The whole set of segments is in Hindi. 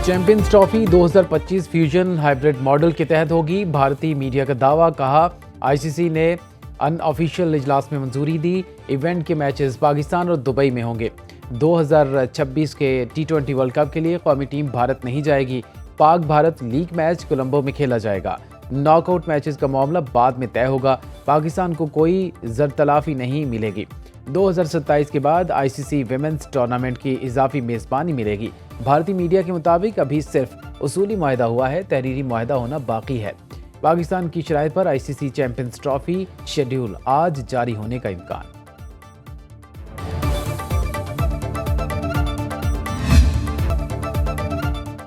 Champions trophy 2025 fusion hybrid model के तहत होगी। भारतीय मीडिया का दावा, कहा आईसीसी ने अनऑफिशियल इजलास में मंजूरी दी। इवेंट के मैचेस पाकिस्तान और दुबई में होंगे। 2026 के T20 वर्ल्ड कप के लिए कौमी टीम भारत नहीं जाएगी। पाक भारत लीग मैच कोलंबो में खेला जाएगा। नॉकआउट मैचेस का मामला बाद में तय होगा। पाकिस्तान को कोई जरतलाफी नहीं मिलेगी। 2027 के बाद आईसीसी विमेंस टूर्नामेंट की इजाफी मेजबानी मिलेगी। भारतीय मीडिया के मुताबिक अभी सिर्फ उसूली मुआहदा हुआ है, तहरीरी मुआहदा होना बाकी है। पाकिस्तान की शराइत पर आईसीसी चैंपियंस ट्रॉफी शेड्यूल आज जारी होने का इम्कान।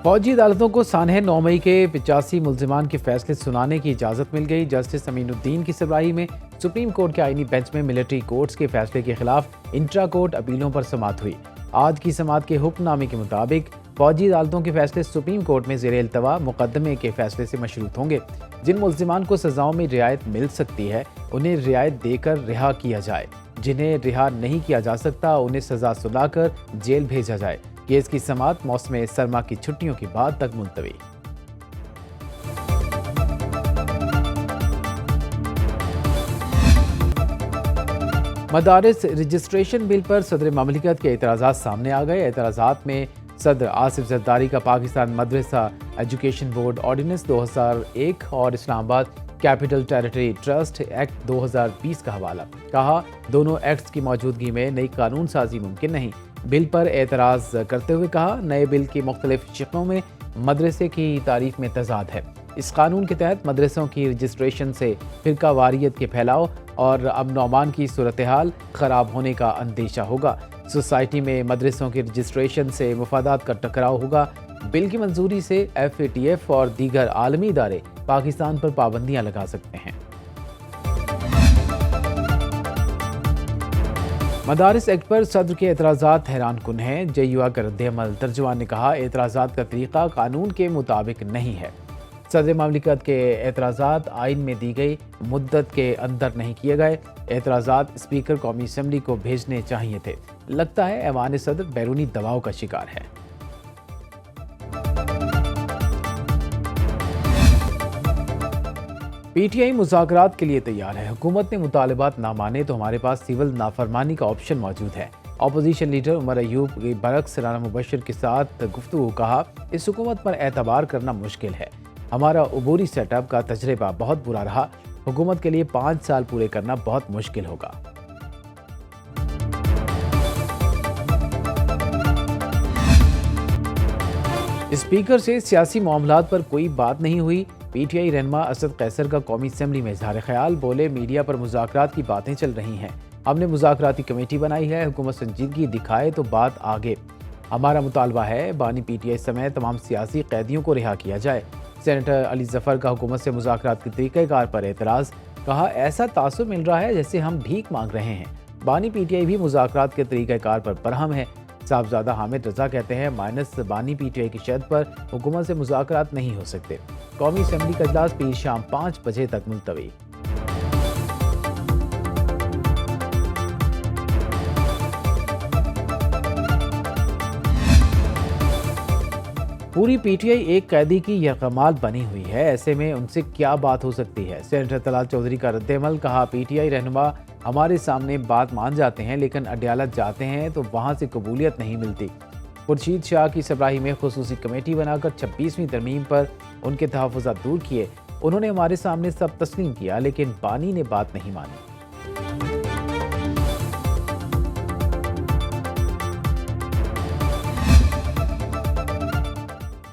फौजी अदालतों को सानह 9 मई के 85 मुल्जिमान के फैसले सुनाने की इजाज़त मिल गई। जस्टिस अमीनुद्दीन की सरबराही में सुप्रीम कोर्ट के आईनी बेंच में मिलिट्री कोर्ट्स के फैसले के खिलाफ इंट्रा कोर्ट अपीलों पर समाअत हुई। आज की समाअत के हुक्मनामे के मुताबिक फौजी अदालतों के फैसले सुप्रीम कोर्ट में ज़ेर इल्तवा मुकदमे के फैसले से मशरूत होंगे। जिन मुल्जिमान को सजाओं में रियायत मिल सकती है उन्हें रियायत देकर रिहा किया जाए। जिन्हें रिहा नहीं किया जा सकता उन्हें सजा सुनाकर जेल भेजा जाए। केस की समाअत मौसम सरमा की छुट्टियों के बाद तक मुलतवी। मदारिस रजिस्ट्रेशन बिल पर सदर ममलिकत के एतराज़ात सामने आ गए। एतराज़ात में सदर आसिफ जरदारी का पाकिस्तान मदरसा एजुकेशन बोर्ड ऑर्डिनेंस 2001 और Islamabad capital territory trust act 2020 का हवाला। कहा दोनों एक्ट्स की मौजूदगी में नई कानून साजी मुमकिन नहीं। बिल पर एतराज़ करते हुए कहा नए बिल की मुख्तलिफ शिक्लों में मदरसे की तारीफ में तजाद है। इस कानून के तहत मदरसों की रजिस्ट्रेशन से फिरका वारियत के फैलाव और अमन अमान की सूरत हाल ख़राब होने का अंदेशा होगा। सोसाइटी में मदरसों की रजिस्ट्रेशन से मुफादात का टकराव होगा। बिल की मंजूरी से FATF और दीगर आलमी इदारे पाकिस्तान पर पाबंदियां लगा सकते हैं। मदारिस एक्ट पर सदर के एतराज़ात हैरान कुन हैं। JUI का रद्द-ए-अमल। तर्जुमान ने कहा एतराज़ात का तरीका कानून के मुताबिक नहीं है। सदर ममलिकत के एतराज़ात आइन में दी गई मुद्दत के अंदर नहीं किए गए। एतराज़ात स्पीकर कौमी असम्बली को भेजने चाहिए थे। लगता है ऐवान सदर बैरूनी दबाव का शिकार है। PTI मुज़ाकरात के लिए तैयार है। हुकूमत ने मुतालिबात ना माने तो हमारे पास सिविल नाफरमानी का ऑप्शन मौजूद है। अपोजिशन लीडर उमर अयूब के बरक्स राना मुबशर के साथ गुफ्तगू। कहा इस हुकूमत पर एतबार करना मुश्किल है। हमारा अबूरी सेटअप का तजर्बा बहुत बुरा रहा। हुकूमत के लिए 5 साल पूरे करना बहुत मुश्किल होगा। स्पीकर से सियासी मामलात पर कोई बात नहीं हुई। PTI रहनुमा असद कैसर का कौमी असम्बली में इजहार ख्याल। बोले मीडिया पर मुज़ाकरात की बातें चल रही हैं। हमने मुज़ाकराती कमेटी बनाई है। हुकूमत संजीदगी दिखाए तो बात आगे। हमारा मुतालबा है बानी PTI समेत तमाम सियासी कैदियों को रिहा किया जाए। सेनेटर अली जफर का हुकूमत से मुज़ाकरात के तरीक़ेकार पर एतराज़। कहा ऐसा तासुर मिल रहा है जैसे हम भीख मांग रहे हैं। बानी PTI भी मुज़ाकरात के तरीक़ेकार पर बरहम है। साहबजादा हामिद रजा कहते हैं माइनस बानी PTI की शर्त पर हुकूमत से मुज़ाकरात नहीं हो सकते। कौमी असम्बली का इजलास पीर शाम 5 बजे तक मुलतवी। पूरी PTI एक कैदी की यकमाल बनी हुई है। ऐसे में उनसे क्या बात हो सकती है। सेनेटर तलाल चौधरी का रद्द-ए-अमल। कहा PTI रहनुमा हमारे सामने बात मान जाते हैं लेकिन अडयालत जाते हैं तो वहाँ से कबूलियत नहीं मिलती। खुर्शीद शाह की सरबराही में खुसूसी कमेटी बनाकर 26वीं तरमीम पर उनके तहफ़्फ़ुज़ात दूर किए। उन्होंने हमारे सामने सब तस्लीम किया लेकिन बानी ने बात नहीं मानी।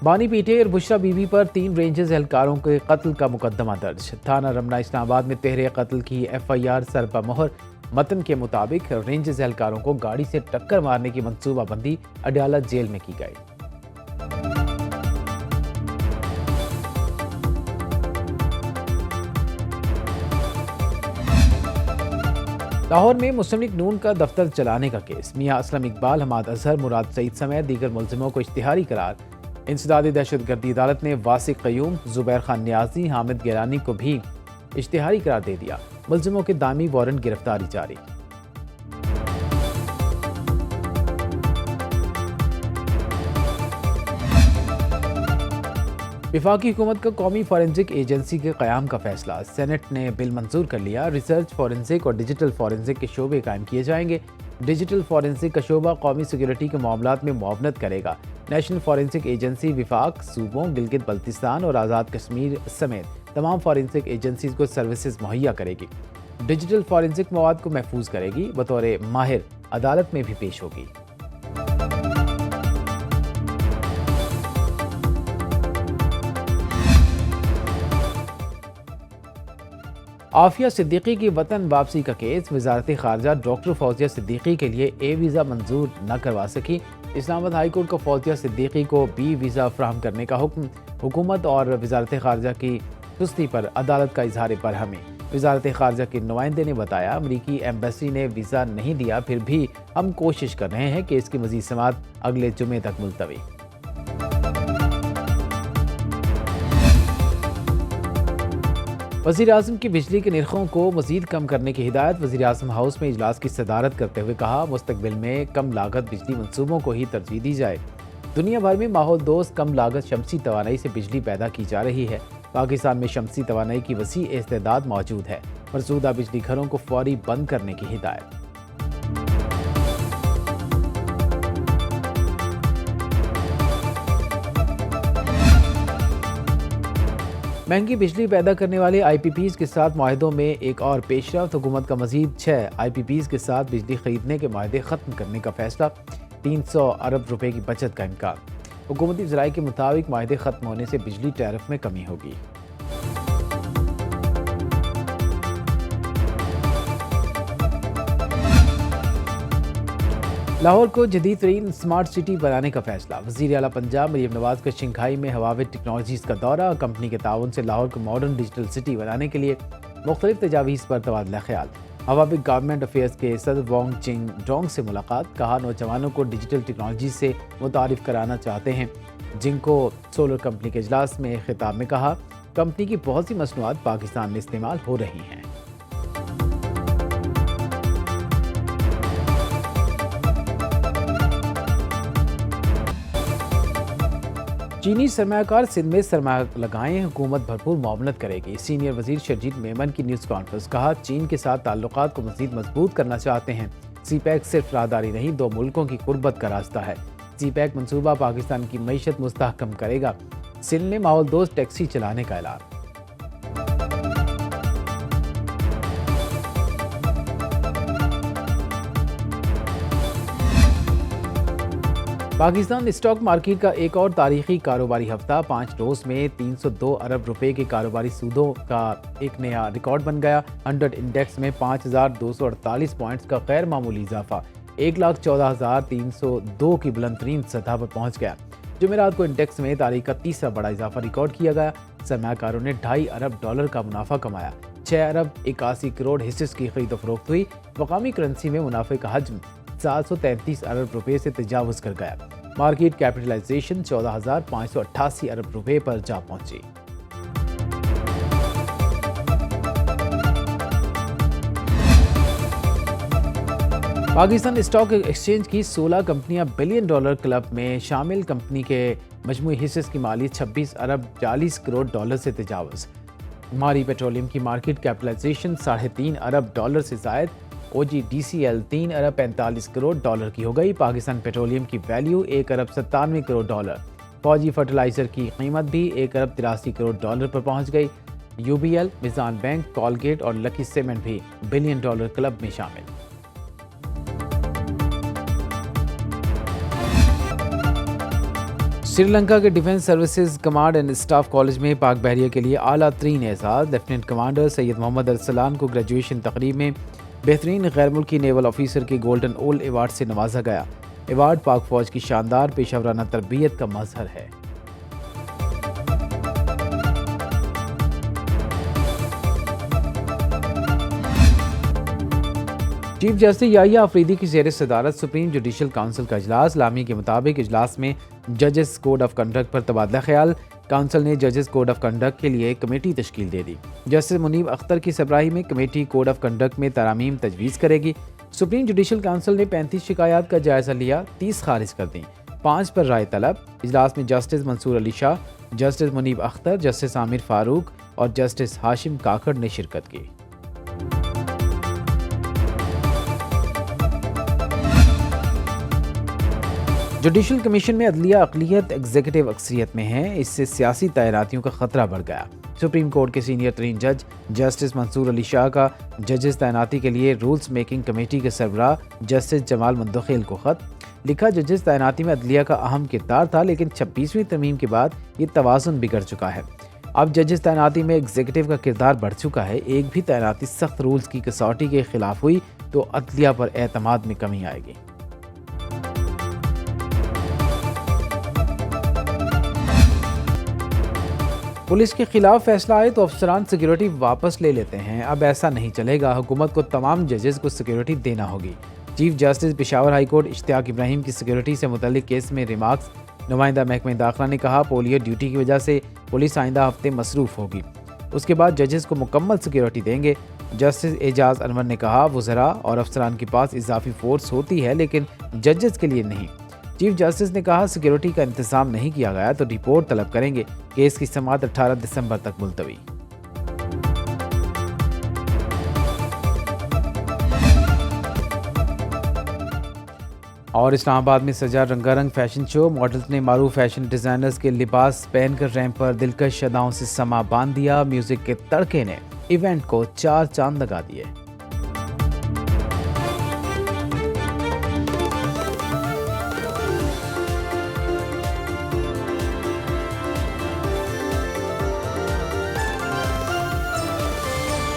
बानी PTI और बुशरा बीबी पर 3 रेंजर्स एहलकारों के कत्ल का मुकदमा दर्ज। थाना रमना इस्लामाबाद में तहरीर कत्ल की FIR सरपा मोहर। मतन के मुताबिक रेंजर्स एहलकारों को गाड़ी से टक्कर मारने की मंसूबाबंदी अडयाला जेल में की गई। लाहौर में मुस्लिम लीग नून का दफ्तर चलाने का केस। मियां असलम इकबाल, हमाद अजहर, मुराद सईद समेत दीगर मुलजिमों को इश्तिहारी करार। इंसदादी दहशतगर्दी अदालत ने वासिक क़य्यूम, ज़ुबैर खान नियाज़ी, हामिद गिलानी को भी इश्तिहारी करार दे दिया। मुलजिमों के दामी वारंट गिरफ्तारी जारी। वफाकी हुकूमत का कौमी फॉरेंसिक एजेंसी के क़याम का फैसला। सेनेट ने बिल मंजूर कर लिया। रिसर्च फॉरेंसिक और डिजिटल फॉरेंसिक के शोबे कायम किए जाएंगे। डिजिटल फॉरेंसिक का शोबा कौमी सिक्योरिटी के मामलात में मुआवनत करेगा। नेशनल फॉरेंसिक एजेंसी विफाक सूबों गिलगित बल्तिस्तान और आज़ाद कश्मीर समेत तमाम फॉरेंसिक एजेंसीज को सर्विसेज मुहैया करेगी। डिजिटल फॉरेंसिक मवाद को महफूज करेगी। बतौर माहिर अदालत में भी पेश होगी। आफिया सिद्दीकी की वतन वापसी का केस। वजारत खारजा डॉक्टर फौजिया सिद्दीकी के लिए ए वीज़ा मंजूर न करवा सकी। इस्लामाबाद हाई कोर्ट का फौजिया सिद्दीकी को बी वीज़ा फ्राहम करने का हुक्म। हुकूमत और वजारत खारजा की सुस्ती पर अदालत का इजहार बरहमी। वजारत खारजा के नुमाइंदे ने बताया, अमरीकी एम्बेसी ने वीज़ा नहीं दिया, फिर भी हम कोशिश कर रहे हैं कि इसकी मज़ीद समाअत अगले जुमे तक मुलतवी। वज़ीर-ए-आज़म की बिजली के निर्खों को मज़ीद कम करने की हिदायत। वज़ीर-ए-आज़म हाउस में इजलास की सदारत करते हुए कहा, मुस्तकबिल में कम लागत बिजली मंसूबों को ही तरजीह दी जाए। दुनिया भर में माहौल दोस्त कम लागत शमसी तवानाई से बिजली पैदा की जा रही है। पाकिस्तान में शमसी तवानाई की वसी इस्तेदाद मौजूद है। मरसूदा बिजली घरों को फौरी बंद करने की हिदायत। महंगी बिजली पैदा करने वाले IPPs के साथ माहिदों में एक और पेशरफ्त। हुकूमत का मजीद 6 IPPs के साथ बिजली खरीदने के माहदे ख़त्म करने का फैसला। 300 अरब रुपए की बचत का इम्कान। हुकूमती ज़राए के मुताबिक माहदे ख़त्म होने से बिजली टैरिफ में कमी होगी। लाहौर को जदीद तरीन स्मार्ट सिटी बनाने का फैसला। वज़ीर आला पंजाब मरीम नवाज का शंघाई में हवावे टेक्नोलॉजीज़ का दौरा। कंपनी के ताउन से लाहौर को मॉडर्न डिजिटल सिटी बनाने के लिए मुख्तलिफ तजावीज़ पर तबादला ख्याल। हवावे गवर्नमेंट अफेयर्स के सदर वोंग चिंग डोंग से मुलाकात। कहा, नौजवानों को डिजिटल टेक्नोलॉजी से मुतारिफ कराना चाहते हैं। जिनको सोलर कंपनी के इजलास में खिताब में कहा, कंपनी की बहुत सी मसनूआत पाकिस्तान में इस्तेमाल हो रही हैं। चीनी सरमायाकार सिंध में सरमाया लगाएं, हुकूमत भरपूर मुआवनत करेगी। सीनियर वजीर शरजील मेमन की न्यूज़ कॉन्फ्रेंस। कहा, चीन के साथ ताल्लुकात को मज़ीद मजबूत करना चाहते हैं। CPEC सिर्फ राहदारी नहीं, दो मुल्कों की कुर्बत का रास्ता है। CPEC मनसूबा पाकिस्तान की मईशत मुस्तहकम करेगा। सिंध में माहौल दोस्त टैक्सी चलाने का ऐलान। पाकिस्तान स्टॉक मार्केट का एक और तारीखी कारोबारी हफ्ता। 5 रोज में 302 अरब रुपए के कारोबारी सूदों का एक नया रिकॉर्ड बन गया। 100 इंडेक्स में 5248 पॉइंट्स का गैर मामूली इजाफा 1,14,302 की बुलंदतरीन सतह पर पहुंच गया। जुमेरात को इंडेक्स में तारीख का तीसरा बड़ा इजाफा रिकॉर्ड किया गया। सरमायाकारों ने $2.5 अरब का मुनाफा कमाया। 6 अरब 81 करोड़ हिस्से की खरीद फरोख्त हुई। मकामी करेंसी में मुनाफे का हजम 733 अरब रुपए से तजावुज कर गया। मार्केट कैपिटलाइजेशन 14,588 अरब रुपए पर जा पहुंची। पाकिस्तान स्टॉक एक्सचेंज की 16 कंपनियां $1 बिलियन क्लब में शामिल। कंपनी के मजमूई हिस्से की मालियत 26 अरब 40 करोड़ से तजावुज। मारी पेट्रोलियम की मार्केट कैपिटलाइजेशन $3.5 अरब से जायद। OGDCL 3 अरब 45 करोड़ की हो गई। पाकिस्तान पेट्रोलियम की वैल्यू $1 अरब 97 करोड़। फौजी फर्टिलाइजर की कीमत भी $1 अरब 83 करोड़ पर पहुंच गई। UBL, मिजान बैंक, कॉलगेट और लकी सीमेंट भी $1 बिलियन क्लब में शामिल। श्रीलंका के defence services command and staff college में पाक बहरिया के लिए आला तरीन एजाज़। लेफ्टिनेंट कमांडर सैयद मोहम्मद अरसलान को ग्रेजुएशन तकरीब में बेहतरीन गैर मुल्की नेवल ऑफिसर के गोल्डन ओल अवार्ड से नवाजा गया। अवार्ड पाक फौज की शानदार पेशावराना तरबियत का मजहर है। चीफ जस्टिस याहिया अफरीदी की ज़ेर सदारत सुप्रीम जुडिशल काउंसिल का इजलास। लामी के मुताबिक इजलास में जजेस कोड ऑफ कंडक्ट पर तबादला ख्याल। काउंसिल ने जजेस कोड ऑफ कंडक्ट के लिए कमेटी तश्कील दे दी। जस्टिस मुनीब अख्तर की सरबराही में कमेटी कोड ऑफ कंडक्ट में तरामीम तजवीज़ करेगी। सुप्रीम जुडिशल काउंसिल ने 35 शिकायत का जायजा लिया, 30 खारिज कर दी, 5 पर राय तलब। इजलास में justice Mansoor Ali Shah, justice Muneeb Akhtar, justice Aamir Farooq और जस्टिस हाशिम काकड़ ने शिरकत की। जुडिशल कमीशन में अदलिया अक़लियत एग्जीक्यूटिव अक्सरियत में है, इससे सियासी तैनातियों का खतरा बढ़ गया। सुप्रीम कोर्ट के सीनियर तरीन जज जस्टिस मंसूर अली शाह का जजेस तैनाती के लिए रूल्स मेकिंग कमेटी के सरबराह जस्टिस जमाल मुंतखिल को खत लिखा। जजेस तैनाती में अदलिया का अहम किरदार था, लेकिन 26वीं तरमीम के बाद ये तवाज़ुन बिगड़ चुका है। अब जजेस तैनाती में एग्जीक्यूटिव का किरदार बढ़ चुका है। एक भी तैनाती सख्त रूल्स की कसौटी के खिलाफ हुई तो अदलिया पर एतमाद में कमी आएगी। पुलिस के खिलाफ फैसला आए तो अफसरान सिक्योरिटी वापस ले लेते हैं। अब ऐसा नहीं चलेगा, हुकूमत को तमाम जजेस को सिक्योरिटी देना होगी। Chief justice Peshawar high court Ishtiaq Ibrahim की सिक्योरिटी से मुतल्लिक केस में रिमार्क्स। नुमाइंदा महकमे दाखिला ने कहा, पोलियो ड्यूटी की वजह से पुलिस आइंदा हफ्ते मसरूफ होगी, उसके बाद जजेस को मुकम्मल सिक्योरिटी देंगे। जस्टिस एजाज अनवर ने कहा, वज़रा और अफसरान के पास इजाफी फोर्स होती है लेकिन जजेस के लिए नहीं। चीफ जस्टिस ने कहा, सिक्योरिटी का इंतजाम नहीं किया गया तो रिपोर्ट तलब करेंगे। केस की समाअत 18 दिसंबर तक मुलतवी। और इस्लामाबाद में सजा रंगारंग फैशन शो। मॉडल्स ने मारूफ फैशन डिजाइनर्स के लिबास पहनकर रैंप पर दिलकश अदाओं से समा बांध दिया। म्यूजिक के तड़के ने इवेंट को 4 चांद लगा दिए।